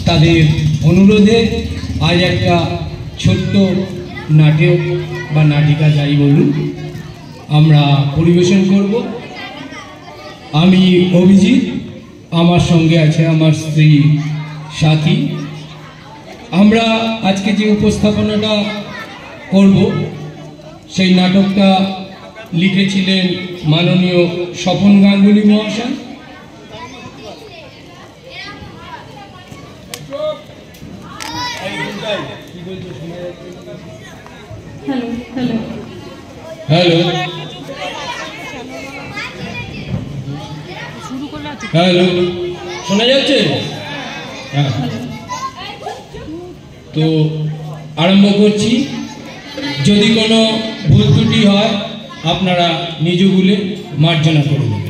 তাদের অনুরোধে আজ একটা ছোট্ট নাটক বা নাটিকা যাই বলুন আমরা পরিবেশন করব। আমি অভিজিৎ, আমার সঙ্গে আছে আমার স্ত্রী সাথী। আমরা আজকে যে উপস্থাপনাটা করব সেই নাটকটা লিখেছিলেন মাননীয় স্বপন গাঙ্গুলি মহাশয়। হ্যালো হ্যালো হ্যালো হ্যালো, শোনা যাচ্ছে? হ্যাঁ, তো আরম্ভ করছি। যদি কোনো ভুল ত্রুটি হয় আপনারা নিজ ভুলে মার্জনা করে দেবেন।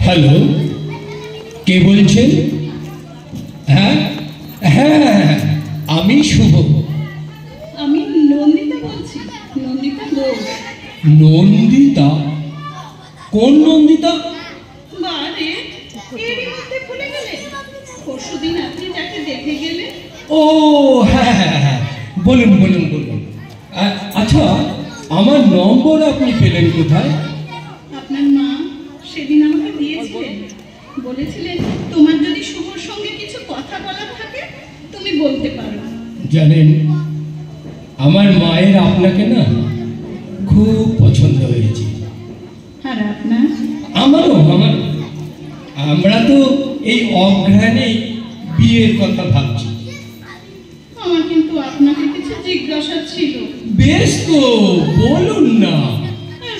হ্যালো, কে বলছেন? হ্যাঁ হ্যাঁ, আমি শুভ। আমি নন্দিতা বলছি, নন্দিতা ঘোষ। নন্দিতা? কোন নন্দিতা? বারে এরই মধ্যে ভুলে গেলে? পরশুদিন আপনি যাকে দেখে গেলে। ও হ্যাঁ হ্যাঁ হ্যাঁ, বলুন বলুন বলুন। আচ্ছা, আমার নম্বর আপনি পেলেন কোথায়? আপনার মা সেদিন আমাকে দিয়েছিলেন, বলেছিলেন তোমার যদি শুভর সঙ্গে কিছু কথা বলার থাকে তুমি বলতে পারো। জানেন, আমার মায়ের আপনাকে না খুব পছন্দ হয়েছে। আর আপনার? আমারও। আমরা তো এই অঘ্রাণে বিয়ের কথা ভাবছি। আমার কিন্তু আপনাকে কিছু জিজ্ঞাসা ছিল। বেশ তো, বলুন না।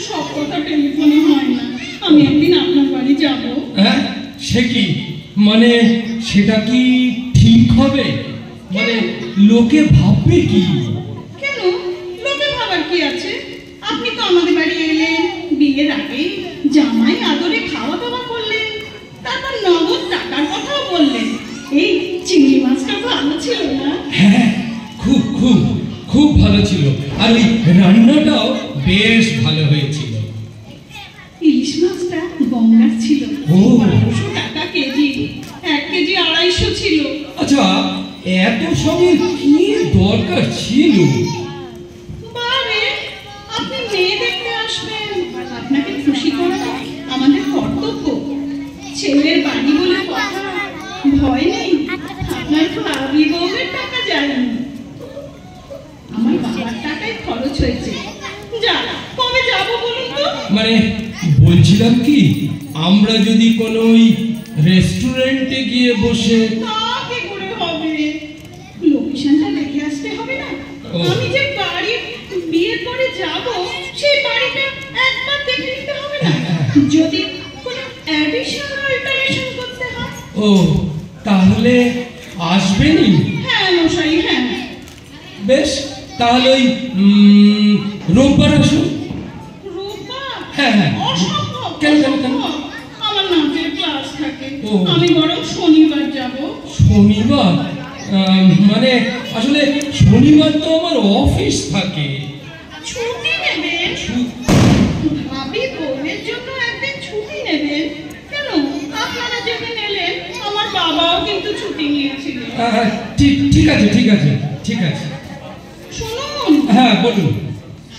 সব কথা টেলিফোনে হয় না, আমি একদিন আপনার বাড়ি যাব। হ্যাঁ, সে কি মানে, সেটা কি ঠিক হবে? মানে লোকে ভাববে কি? কেন লোকে ভাবার কি আছে? আপনি তো আমাদের বাড়ি এলেন, বিয়ের আগেই জামাই আদরে খাওয়া দাওয়া করলেন, তারপর নগদ টাকার কথাও বললেন। এই চিংড়ি মাছটা ভালো ছিল না? হ্যাঁ, খুব খুব খুব ভালো ছিল, আর ওই রান্নাটাও বেশ ভালো হয়েছিল। ইলিশ মাছটা গঙ্গার ছিল, ও। 1200 টাকা কেজি, 1 কেজি 250 ছিল। আচ্ছা, এত সবের কি দরকার ছিল? বারে আপনি মেয়ে দেখতে আসবেন, আপনাকে খুশি করা আমাদের কর্তব্য। ছেলের বাড়ি বলে কথা, ভয় নেই, আপনার ভাবি বউয়ের টাকা যায়নি, আমার বাবার টাকায় খরচ হয়েছে। যা, কবে যাবো বলুন তো? মানে বলছিলাম কি, আমরা যদি কোনো ওই রেস্টুরেন্টে গিয়ে বসে। তা কি করে হবে? লোকেশনটা দেখে আসতে হবে না? আমি যে বাড়ি বিয়ের পরে যাব, সেই বাড়িটা একবার দেখে নিতে হবে না? যদি কোনো অ্যাডিশন অল্টারেশন করতে হয়। ও, তাহলে আসবেনই? হ্যাঁ মশাই, হ্যাঁ। বেশ, তাহলে ওই রোববার আসুন। রোববার? হ্যাঁ হ্যাঁ। অসম্ভব। কেন কেন কেন? আমার নাচের ক্লাস থাকে, ও। আমি বরং শনিবার যাব। শনিবার? মানে আসলে শনিবার তো আমার অফিস থাকে। ছুটি নেবেন? ভাবি বউয়ের জন্য একদিন ছুটি নেবেন? কেন, আপনারা যেদিন এলেন আমার বাবাও কিন্তু ছুটি নিয়েছিল। ঠিক আছে ঠিক আছে ঠিক আছে। শুনুন। হ্যাঁ বলুন।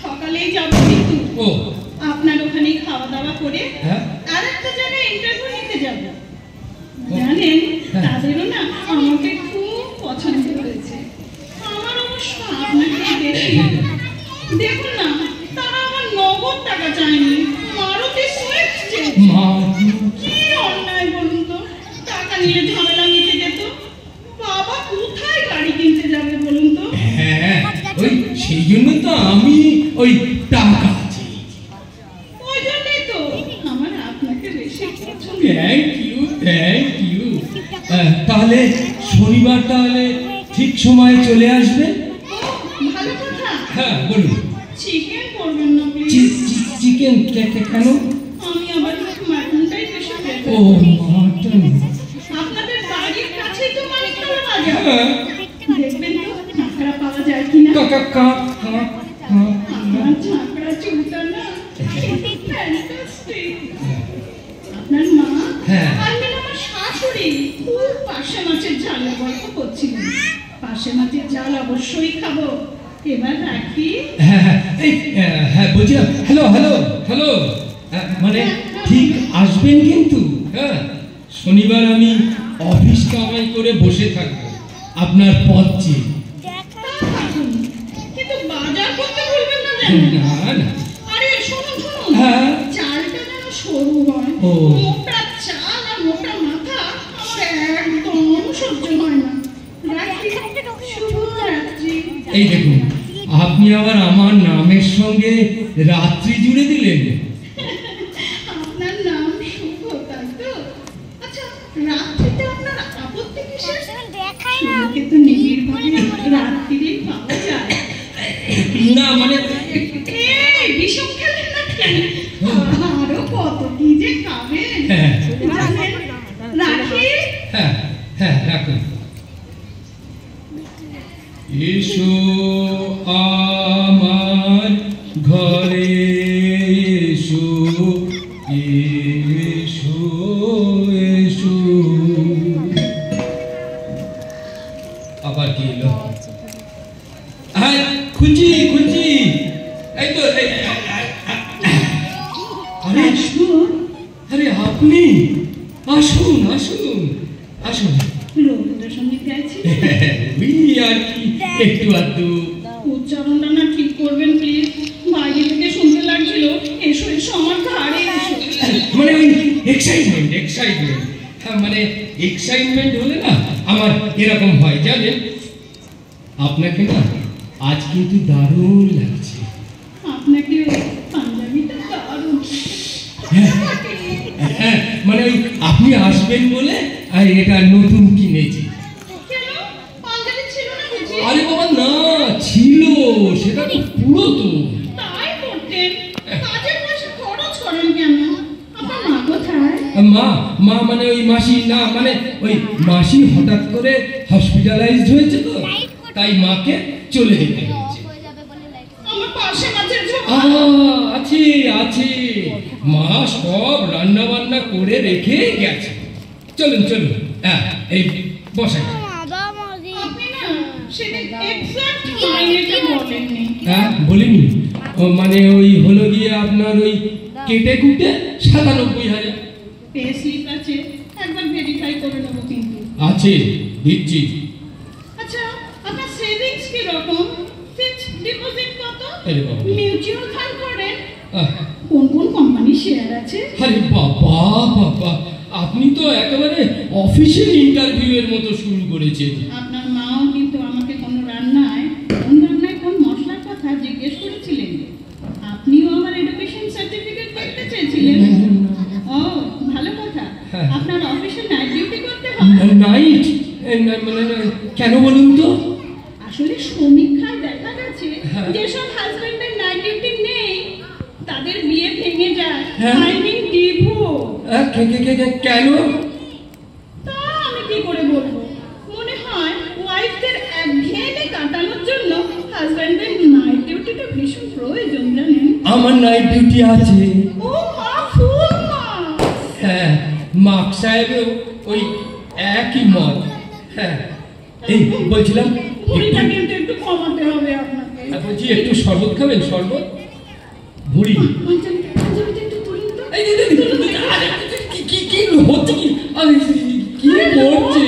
সকালেই যাব কিন্তু। ও, আপনার ওখানেই খাওয়া দাওয়া করে হ্যাঁ, আর একটা জায়গায় ইন্টারভিউ নিতে যাব। জানেন, হ্যাঁ। তাদেরও না আমাকে খুব পছন্দ হয়েছে। আমার অবশ্য আপনাকে বেশি। দেখুন না, তারা আমার নগদ টাকা চায়নি, মারুতি সুইফট চেয়েছে। কি অন্যায় বলুন তো? টাকা নিলে ঝামেলা মিটে যেত। বাবা কোথায় গাড়ি কিনতে যাবে বলুন তো? হ্যাঁ, ওই সেই জন্য তো আমি ওই টাকা চেয়েছি। ওই জন্যই তো আমার আপনাকে বেশি পছন্দ। Thank you. তাহলে শনিবার তাহলে ঠিক সময়ে চলে আসবে। ভালো কথা। হ্যাঁ বলুন। চিকেন করবেন না প্লিজ? চিকেন কেন? আমি আবার মাটনটাই বেশি খেতে। ও মাটন। আপনাদের বাড়ির কাছেই তো মাছতলা বাজার। দেখবেন তো কাঁকড়া পাওয়া যায় কিনা। আপনার ঝাঁকড়া চুলটা না ফ্যান্টাস্টিক। আপনার মা আর আমার শাশুড়ি খুব পার্শে মাছের ঝালের গল্প করছিলেন। পার্শে মাছের ঝাল অবশ্যই খাবো। এবার রাখি। হ্যাঁ বলছিলাম হ্যালো মানে ঠিক আসবেন কিন্তু। হ্যাঁ, শনিবার আমি অফিস কামাই করে বসে থাকবো আপনার পথ চেয়ে। কিন্তু বাজার করতে ভুলবেন না যেন। না। আরে শুনুন হ্যাঁ, চালটা যেন সরু হয়। মোটা চাল আর মোটা মাথা আমার একদম সহ্য হয় না। শুভরাত্রি। এই দেখুন, আপনি আবার আমার নামের সঙ্গে রাত্রি জুড়ে দিলেন। আপনার নাম শুভ, তাই তো? আচ্ছা, রাত্রিতে আপনার আপত্তি কিসের? শুভকে তো নিবিড়ভাবে রাত্রিরেই পাওয়া যায়। না মানে বিষম খেলেন নাকি? আরো কত কি যে খাবেন জানেন। রাখি। হ্যাঁ রাখুন। এসো আমার ঘরে এসো এসো এসো। আবার কি এলো? খুঁজি এই তো। আরে আপনি আসুন। রবীন্দ্রসঙ্গীত গাইছি। আর কি একটু আধটু। উচ্চারণটা না ঠিক করবেন প্লিজ। বাইরে থেকে শুনতে লাগছিল এসো আমার ঘাড়ে এসো। মানে ওই এক্সাইটমেন্ট। মানে এক্সাইটমেন্ট হলে না আমার এরকম হয় জানেন। আপনাকে না আজ কিন্তু দারুণ লাগছে। আপনাকে পাঞ্জাবিটা দারুণ। হ্যাঁ মানে ওই আপনি আসবেন বলে আর এটা নতুন কিনেছি। আরে বাবা না, ছিল, সেটা তো পুরাতন। তাই করতেন? কাজের পয়সা খরচ করেন কেন? আপনার মা কোথায়? মা মানে ওই মাসি না, মানে ওই মাসি হঠাৎ করে হসপিটালাইজড হয়েছে তো, তাই মাকে চলে যেতে হয়েছে। আমার পাশে মাছের ঝোল আছে। মা সব রান্না বান্না করে রেখে গেছে। চলুন হ্যাঁ এই বসেন। হ্যাঁ বলিনি, মানে ওই হলো গিয়ে আপনার ওই কেটে কুটে ৯৭,০০০। পে স্লিপ আছে, একবার ভেরিফাই করে নেব কিন্তু। আছে, দিচ্ছি। আচ্ছা, আপনার সেভিংস কি রকম? ফিক্সড ডিপোজিট কত? মিউচুয়াল ফান্ড করেন? কোন কোম্পানি শেয়ার আছে? আরে বাবা আপনি তো একেবারে অফিসিয়াল ইন্টারভিউ এর মতো শুরু করেছেন। আপনার মাও কিন্তু আমাকে কোন রান্নায় কোন মশলার কথা জিজ্ঞেস করেছিলেন। আপনিও আমার এডুকেশন সার্টিফিকেট দেখতে চেয়েছিলেন। ও ভালো কথা। আপনার অফিসে নাইট ডিউটি করতে হবে? নাইট কেন বলুন তো? আসলে সমীক্ষায় দেখা গেছে যেসব হাজবেন্ডের নাইট ডিউটি নেই তাদের বিয়ে ভেঙে যায়। I mean divorce. কেন? তা আমি কি করে বলবো? মনে হয় ওয়াইফদের একঘেয়েমি কাটানোর জন্য হাজবেন্ডের নাইট ডিউটিটা ভীষণ প্রয়োজন জানেন। আমার নাইট ডিউটি আছে। ও মা, ফুল মা। হ্যাঁ, মাক সাহেবেও ওই একই মত। হ্যাঁ, এই বলছিলাম ভুঁড়িটা কিন্তু একটু কমাতে হবে আপনাকে। বলছি একটু শরবত খাবেন? শরবত ভুঁড়ি কি হচ্ছে? কি করছে?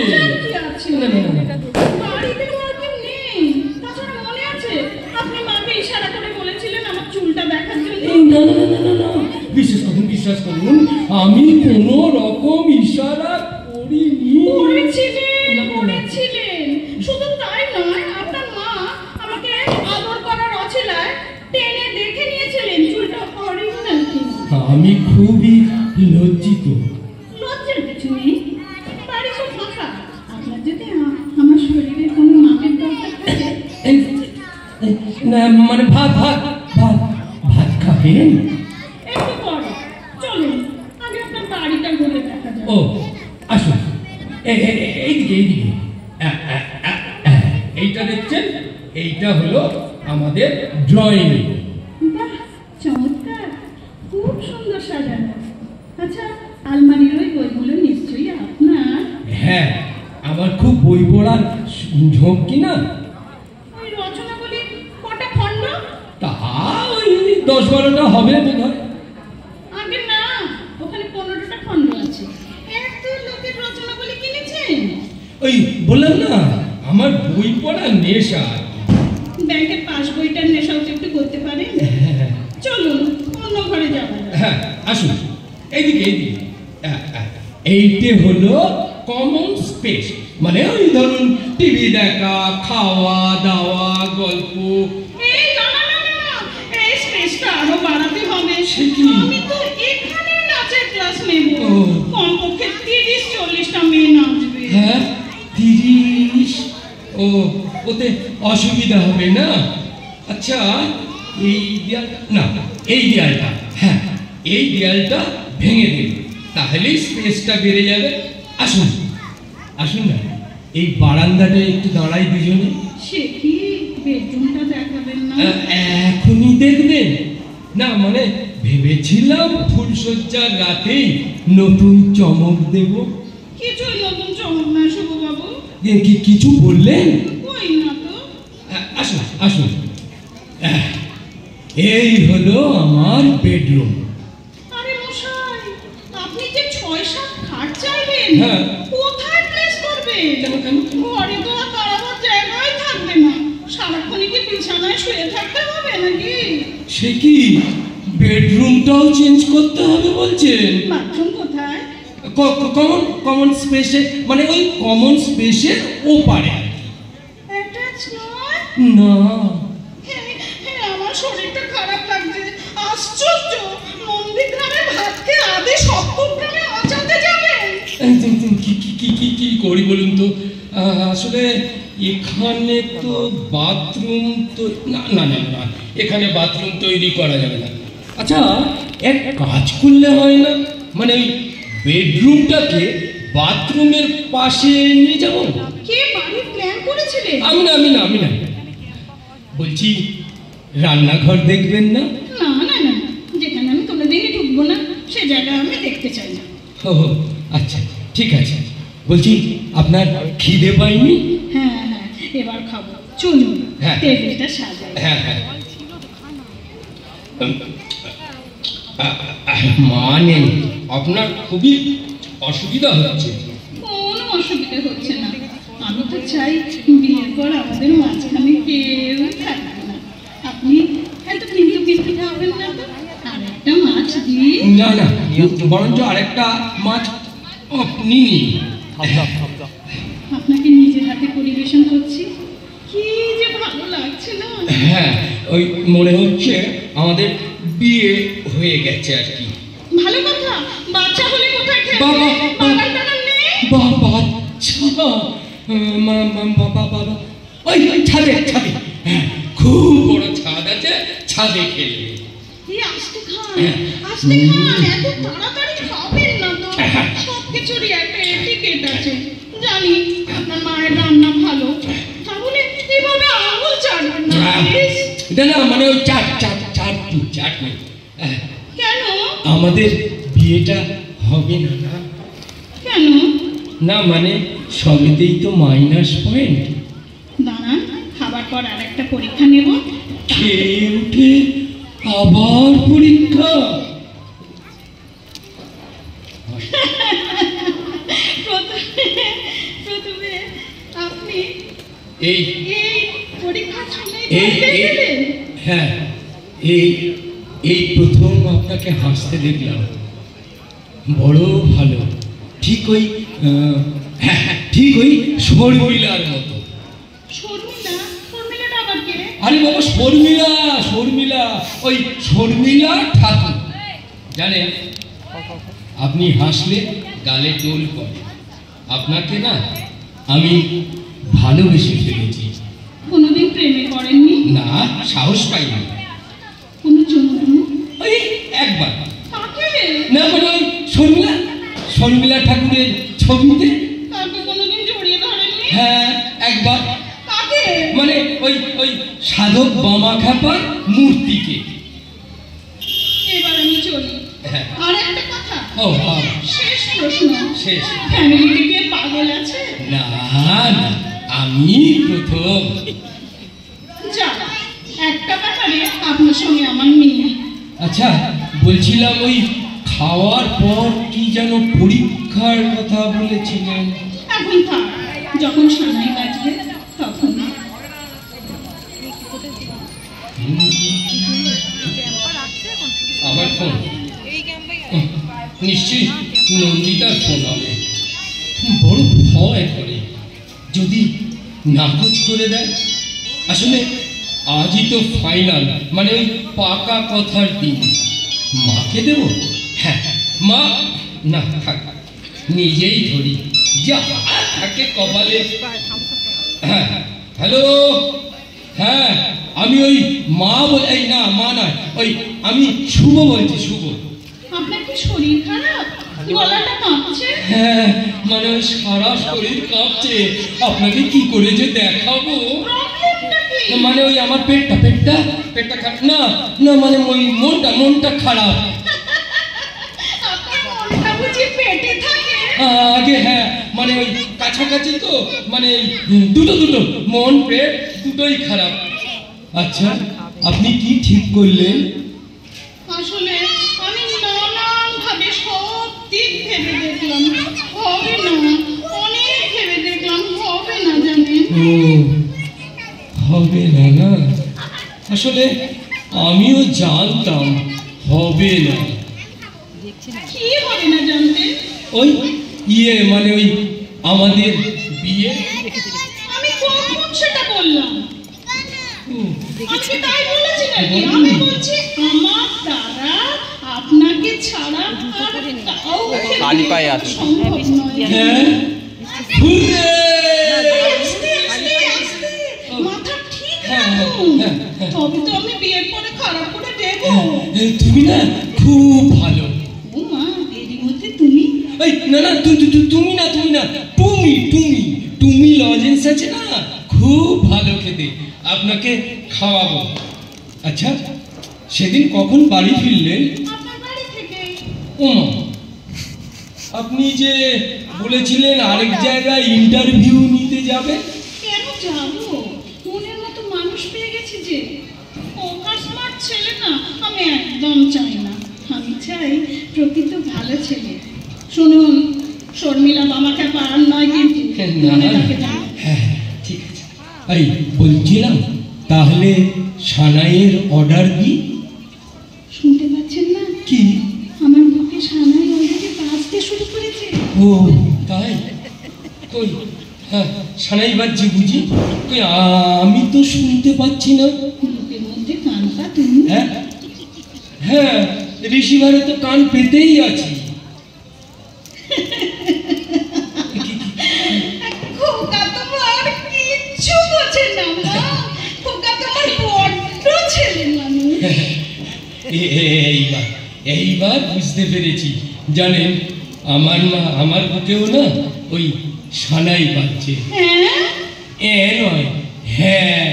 বাড়িতে ওয়ার্কিং নেই। তাছাড়া মনে আছে আপনি মাকে ইশারা করে বলেছিলেন আমার চুলটা দেখার জন্য? না, বিশ্বাস করুন আমি কোনো রকম ইশারা করিনি। করেছিলেন। শুধু তাই নয়, আপনার মা আমাকে আদর করার অছিলায় টেনে দেখে নিয়েছিলেন চুলটা অরিজিনাল কিনা। আমি খুবই লজ্জিত। লজ্জার কিছু নেই, বাড়ি সব ফাঁকা। আপনার যদি আমার শরীরে কোনো মাপের দরকার থাকে না মানে ভাত ভাত ভাত ভাত খাবেন? একটু পরে চলুন, আগে আপনার বাড়িটা ঘুরে দেখা যাক। ও আসুন, এইদিকে এইদিকে। এইটা দেখছেন, এইটা হলো আমাদের ড্রয়িং রুম। বাহ, চমৎকার, খুব সুন্দর সাজানো। আচ্ছা, আলমারির ওই বইগুলো নিশ্চয়ই আপনার? হ্যাঁ, আমার খুব বই পড়ার ঝোঁক কি না। ওই রচনাবলী কটা খণ্ড? তা ওই 10-12টা হবে বোধ হয়। আগে না, ওখানে 15টা খণ্ড আছে। এত লোকের রচনাবলী কিনেছেন? ওই বললাম না, আমার বই পড়ার নেশা। ব্যাংকের পাস বইটার নেশাও তো একটু করতে পারেন। চলুন, অন্য ঘরে যাওয়া যাক। হ্যাঁ আসুন, এইদিকে এইদিকে। এইটা হলো কমন স্পেস, মানে ওই ধরুন টিভি দেখা, খাওয়া দাওয়া, গল্প। এই না না না না, এই স্পেসটা আরো বাড়াতে হবে। সে কি? আমি তো এখানে নাচের ক্লাস নেব। ও। কমপক্ষে 30-40টা মেয়ে নাচবে। হ্যাঁ 30? ও, ওতে অসুবিধা হবে না? আচ্ছা, এই দেয়ালটা না, এই দেয়ালটা, হ্যাঁ এই দেয়ালটা ভেঙে দিন, তাহলেই স্পেসটা বেড়ে যাবে। আসুন আসুন না, এই বারান্দাটা একটু দাঁড়াই দুজনে। সে কি, বেডরুমটা দেখাবেন না? এখনই দেখবেন না? মানে ভেবেছিলাম ফুলসজ্জার রাতেই নতুন চমক দেব। কিছুই নতুন চমক না শুভবাবু। কিছু বললেন? কই না তো। আসুন আসুন, এই হলো আমার বেডরুম। আরে মশাই, আপনি যে 6-7 খাট চাইবেন, হ্যাঁ। কোথায় প্লেস করবেন? কেন, কেন, কেন? ঘরে তো আর দাঁড়াবার জায়গায় থাকবে না। সারাক্ষণই কি বিছানায় শুয়ে থাকতে হবে নাকি? সে কি, বেডরুমটাও চেঞ্জ করতে হবে বলছেন? বাথরুম কোথায়? কমন স্পেসে, মানে ওই কমন স্পেসের ওপারে। অ্যাটাচ নয়? না। আমার শরীরটা খারাপ লাগছে। আশ্চর্য, নন্দীগ্রামে ভাত খেয়ে আদে 70 গ্রামে আচাতে যাবেন? কি করি বলুন তো? আসলে এখানে তো বাথরুম তো না না না না, এখানে বাথরুম তৈরি করা যাবে না। আচ্ছা, এক কাজ করলে হয় না? মানে ওই বেডরুমটাকে বাথরুমের পাশে নিয়ে যাব। কে বাড়ির প্ল্যান করেছিলেন? আমি না বলছি, রান্নাঘর দেখবেন না? না না না, যেখানে আমি কোনোদিনই ঢুকবো না সে জায়গা আমি দেখতে চাই না। ও আচ্ছা, ঠিক আছে। বলছি, আপনার খিদে পাইনি? হ্যাঁ হ্যাঁ, এবার খাবো, চলুন। হ্যাঁ। টেবিলটা সাজাই। হ্যাঁ হ্যাঁ। মানে আপনার খুবই অসুবিধা হচ্ছে? কোনো অসুবিধা হচ্ছে না। আমি তো চাই বিয়ের পর আমাদের মাঝখানে কেউ থাকবে না। আপনি এত কিন্তু খাবেন না তো? আর একটা মাছ দিই? না না, বরঞ্চ আরেকটা মাছ আপনি নিন। আপনাকে নিজের হাতে পরিবেশন করছি, কি যে ভালো লাগছে না। হ্যাঁ, ওই মনে হচ্ছে আমাদের বিয়ে হয়ে গেছে আর কি। ভালো কথা, বাচ্চা হলে কোথায় খেলবে? বাবা, বাবার টাকা নেই? বাবা, আচ্ছা, বাবা, ওই ছাদে, হ্যাঁ, খুব বড় ছাদ আছে, ছাদে খেলবে। এই আস্তে খান, আস্তে খান, এত তাড়াতাড়ি খাবেন না তো। সবকিছুরই একটা এটিকেট আছে। জানি আপনার মায়ের রান্না ভালো, তাহলে এইভাবে আঙুল চাটবেন না প্লিজ। না মানে ওই চাটনি। কেন? আমাদের বিয়েটা হবে না। কেন? না মানে সবেতেই তো মাইনাস পয়েন্ট। দাঁড়ান, খাবার পর আর একটা পরীক্ষা নেব। খেয়ে উঠে আবার পরীক্ষা? প্রথমে আপনি এই এই পরীক্ষার সময় হ্যাঁ, এই প্রথম আপনাকে হাসতে দেখলাম। বড় ভালো, ঠিক ওই ঠিক ওই শর্মিলার মতো। শর্মিলাটা আবার কে? আরে বাবা, শর্মিলা, ওই শর্মিলা ঠাকুর। জানেন, আপনি হাসলে গালে টোল পড়ে। আপনাকে না আমি ভালোবেসে ফেলেছি। কোনোদিন প্রেমে পড়েননি? না সাহস পাইনি। কোনো চুমু ওই একবার, কাকে? না মানে ওই শর্মিলা ঠাকুরের ছবিতে। কাকে কোনোদিন জড়িয়ে ধরেননি? হ্যাঁ একবার, কাকে? মানে ওই সাধক বামাখ্যাপার মূর্তিকে। এবার আমি চলি। হ্যাঁ। আর একটা কথা, ও হ্যাঁ, শেষ প্রশ্ন, শেষ। ফ্যামিলিতে কে পাগল আছে? না না, আমি প্রথম। যা, একটা ব্যাপারে আপনার সঙ্গে আমার মিল। আচ্ছা বলছিলাম, ওই খাওয়ার পর কি যেন পরীক্ষার কথা বলেছিলেন? এখন থাক, যখন সামনে বাজবে তখন। আবার ফোন? নিশ্চয়ই নন্দিতার ফোন হবে। বড় ভয় করে যদি নাকচ করে দেয়। আসলে আজই তো ফাইনাল, মানে ওই পাকা কথার দিন। মাকে দেব? হ্যাঁ মা, না থাক, নিজেই ধরি, যা থাকে কপালে। হ্যাঁ হ্যালো, হ্যাঁ আমি ওই মা এই না মা নয়, ওই আমি শুভ বলছি, শুভ। আপনার কি শরীর খারাপ? গলাটা কাঁপছে। হ্যাঁ মানে ওই সারা শরীর কাঁপছে, আপনাকে কি করে যে দেখাবো। প্রবলেমটা কি? মানে ওই আমার পেটটা খারাপ। না না, মানে ওই মনটা খারাপ। আপনার মনটা বুঝি পেটে থাকে? আগে হ্যাঁ, মানে ওই কাছাকাছি তো, মানে দুটো মন পেট দুটোই খারাপ। আচ্ছা আপনি কি ঠিক করলেন? আসলে আমি নানান ভাবে সব দিক ভেবে দেখলাম, হবে না। অনেক ভেবে দেখলাম, হবে না জানেন। ও হবে না না, আসলে আমিও জানতাম হবে না। কি হবে না জানতে? ওই মানে ওই আমাদের বিয়ে। আমি কখন সেটা বললাম? হুম, আমি কি তাই বলেছি নাকি? আমি বলছি আমার দ্বারা আপনাকে ছাড়া আর কাউকে খালি পায়ে আছে। সম্ভব নয়। হ্যাঁ হুররে! মাথা ঠিক হ্যাঁ, রাখুন, হ্যাঁ, হ্যাঁ। তবে তো আমি বিয়ের পরে খারাপ করে দেবো। তুমি না খুব ভালো। ও মা, এরই মধ্যে তুমি? এই না না, তুমি না, তুমি লজেন্স আছে না, খুব ভালো খেতে, আপনাকে খাওয়াবো। আচ্ছা সেদিন কখন বাড়ি ফিরলেন? আপনার বাড়ি থেকে। ও মা, আপনি যে বলেছিলেন আরেক জায়গায় ইন্টারভিউ নিতে যাবেন। কেন যাবো? মনের মতো মানুষ পেয়ে গেছি যে। ওকার স্মার্ট ছেলে না আমি একদম চাই না। আমি চাই প্রকৃত ভালো ছেলে। শুনুন, শর্মিলা বামাকে পার নয় কিন্তু। না মনে না, রাখে যেন। হ্যাঁ ঠিক আছে। এই বলছিলাম, তাহলে সানাইয়ের অর্ডার দিই। শুনতে পাচ্ছেন না? কি? আমার বুকে সানাই অলরেডি বাজতে শুরু করেছে। ও তাই? কই হ্যাঁ, সানাই বাজছে বুঝি? কই আমি তো শুনতে পাচ্ছি না। বুকের মধ্যে কানটা তুমি। হ্যাঁ হ্যাঁ, রিসিভারে তো কান পেতেই আছি। খোকা তোমার কিচ্ছু বোঝে না মা। খোকা তোমার বড্ড ছেলে মানুষ। এইবার বুঝতে পেরেছি। জানেন আমার মা আমার বুকেও না ওই সানাই বাজছে। হ্যাঁ, নয় হ্যাঁ।